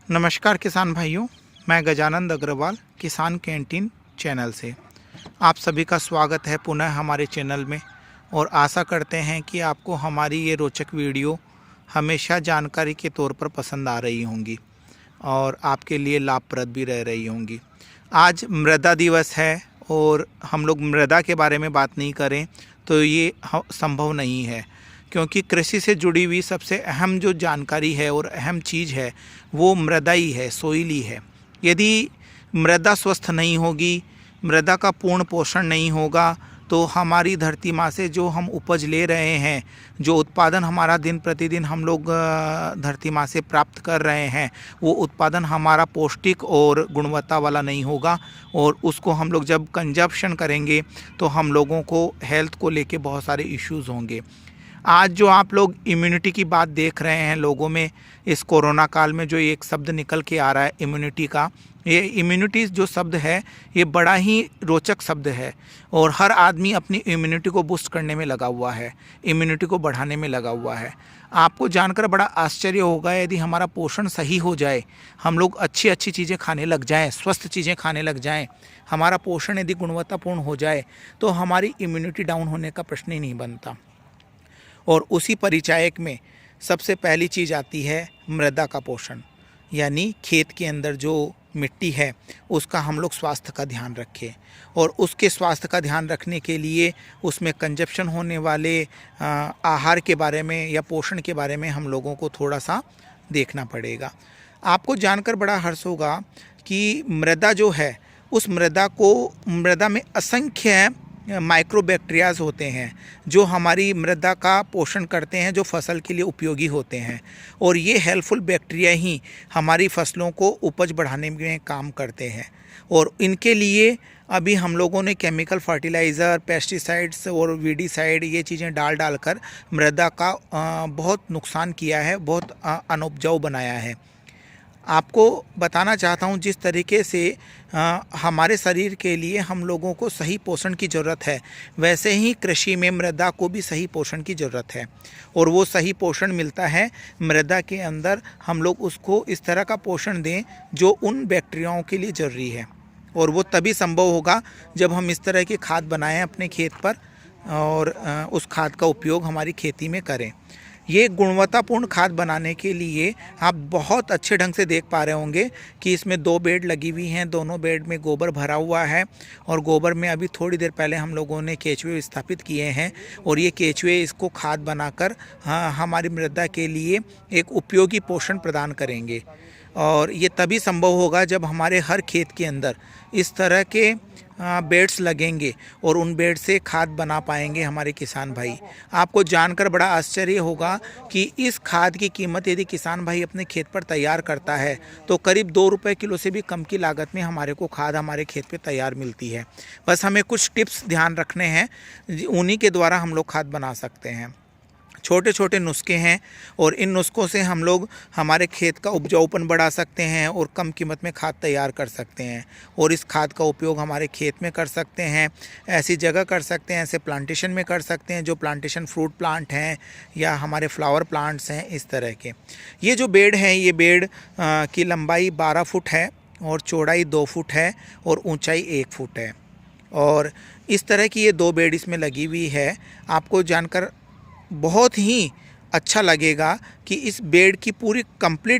नमस्कार किसान भाइयों, मैं गजानंद अग्रवाल किसान कैंटीन चैनल से आप सभी का स्वागत है पुनः हमारे चैनल में। और आशा करते हैं कि आपको हमारी ये रोचक वीडियो हमेशा जानकारी के तौर पर पसंद आ रही होंगी और आपके लिए लाभप्रद भी रह रही होंगी। आज मृदा दिवस है और हम लोग मृदा के बारे में बात नहीं करें तो ये संभव नहीं है, क्योंकि कृषि से जुड़ी हुई सबसे अहम जो जानकारी है और अहम चीज़ है वो मृदा ही है, सोइल ही है। यदि मृदा स्वस्थ नहीं होगी, मृदा का पूर्ण पोषण नहीं होगा, तो हमारी धरती माँ से जो हम उपज ले रहे हैं, जो उत्पादन हमारा दिन प्रतिदिन हम लोग धरती माँ से प्राप्त कर रहे हैं, वो उत्पादन हमारा पौष्टिक और गुणवत्ता वाला नहीं होगा। और उसको हम लोग जब कंजप्शन करेंगे तो हम लोगों को हेल्थ को लेके बहुत सारे इश्यूज़ होंगे। आज जो आप लोग इम्यूनिटी की बात देख रहे हैं लोगों में, इस कोरोना काल में जो एक शब्द निकल के आ रहा है इम्यूनिटी का, ये इम्यूनिटी जो शब्द है ये बड़ा ही रोचक शब्द है और हर आदमी अपनी इम्यूनिटी को बूस्ट करने में लगा हुआ है, इम्यूनिटी को बढ़ाने में लगा हुआ है। आपको जानकर बड़ा आश्चर्य होगा, यदि हमारा पोषण सही हो जाए, हम लोग अच्छी अच्छी चीज़ें खाने लग जाएं, स्वस्थ चीज़ें खाने लग जाएं, हमारा पोषण यदि गुणवत्तापूर्ण हो जाए तो हमारी इम्यूनिटी डाउन होने का प्रश्न ही नहीं बनता। और उसी परिचायक में सबसे पहली चीज़ आती है मृदा का पोषण, यानी खेत के अंदर जो मिट्टी है उसका हम लोग स्वास्थ्य का ध्यान रखें। और उसके स्वास्थ्य का ध्यान रखने के लिए उसमें कंजप्शन होने वाले आहार के बारे में या पोषण के बारे में हम लोगों को थोड़ा सा देखना पड़ेगा। आपको जानकर बड़ा हर्ष होगा कि मृदा जो है, उस मृदा में असंख्य माइक्रोबैक्टीरियाज होते हैं जो हमारी मृदा का पोषण करते हैं, जो फसल के लिए उपयोगी होते हैं। और ये हेल्पफुल बैक्टीरिया ही हमारी फसलों को उपज बढ़ाने में काम करते हैं। और इनके लिए अभी हम लोगों ने केमिकल फर्टिलाइज़र, पेस्टिसाइड्स और वीडिसाइड ये चीज़ें डालकर मृदा का बहुत नुकसान किया है, बहुत अनउपजाऊ बनाया है। आपको बताना चाहता हूँ जिस तरीके से हमारे शरीर के लिए हम लोगों को सही पोषण की ज़रूरत है, वैसे ही कृषि में मृदा को भी सही पोषण की ज़रूरत है। और वो सही पोषण मिलता है मृदा के अंदर, हम लोग उसको इस तरह का पोषण दें जो उन बैक्टीरियाओं के लिए ज़रूरी है। और वो तभी संभव होगा जब हम इस तरह की खाद बनाएं अपने खेत पर और उस खाद का उपयोग हमारी खेती में करें। ये गुणवत्तापूर्ण खाद बनाने के लिए आप बहुत अच्छे ढंग से देख पा रहे होंगे कि इसमें 2 बेड लगी हुई हैं, दोनों बेड में गोबर भरा हुआ है। और गोबर में अभी थोड़ी देर पहले हम लोगों ने केचुए स्थापित किए हैं और ये केचुए इसको खाद बनाकर हमारी मृदा के लिए एक उपयोगी पोषण प्रदान करेंगे। और ये तभी संभव होगा जब हमारे हर खेत के अंदर इस तरह के बेड्स लगेंगे और उन बेड से खाद बना पाएंगे हमारे किसान भाई। आपको जानकर बड़ा आश्चर्य होगा कि इस खाद की कीमत यदि किसान भाई अपने खेत पर तैयार करता है तो करीब 2 रुपये किलो से भी कम की लागत में हमारे को खाद हमारे खेत पे तैयार मिलती है। बस हमें कुछ टिप्स ध्यान रखने हैं, उन्हीं के द्वारा हम लोग खाद बना सकते हैं। छोटे छोटे नुस्खे हैं और इन नुस्खों से हम लोग हमारे खेत का उपजाऊपन बढ़ा सकते हैं और कम कीमत में खाद तैयार कर सकते हैं। और इस खाद का उपयोग हमारे खेत में कर सकते हैं, ऐसी जगह कर सकते हैं, ऐसे प्लांटेशन में कर सकते हैं जो प्लांटेशन फ्रूट प्लांट हैं या हमारे फ्लावर प्लांट्स हैं, इस तरह के। ये जो बेड हैं, ये बेड की लंबाई 12 फुट है और चौड़ाई 2 फुट है और ऊँचाई 1 फुट है। और इस तरह की ये 2 बेड इसमें लगी हुई है। आपको जानकर बहुत ही अच्छा लगेगा कि इस बेड की पूरी कंप्लीट